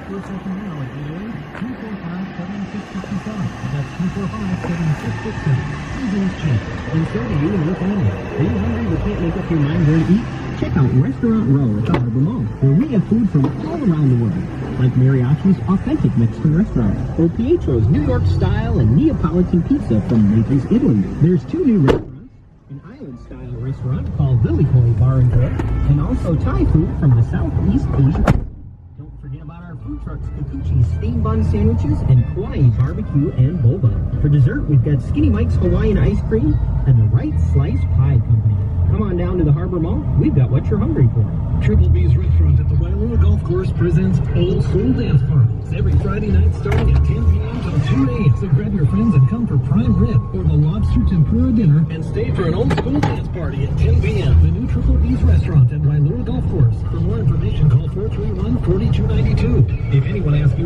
out for a second now at 245-7667. That's 245-7667. Easy cheap. And so do you and your family. Are you hungry but can't make up your mind where to eat? Check out Restaurant Row at the Harbor Mall, where we have food from all around the world, like Mariachi's authentic Mexican restaurant, or Pietro's New York style and Neapolitan pizza from Naples, Italy. There's 2 new restaurants, an island-style restaurant called Lily Koi Bar and Grill, and also Thai food from the Southeast Asia. Don't forget about our food trucks, Kikuchi's steam bun sandwiches, and Kauai barbecue and boba. For dessert, we've got Skinny Mike's Hawaiian ice cream and the Right Slice Pie Company. Come on down to the Harbor Mall. We've got what you're hungry for. Triple B's Restaurant at the Wailua Golf Course presents Old School Dance Parties every Friday night starting at 10 p.m. till 2 a.m. So grab your friends and come for prime rib or the lobster tempura dinner and stay for an old school dance party at 10 p.m. The new Triple B's Restaurant at Wailua Golf Course. For more information, call 431-4292. If anyone asks you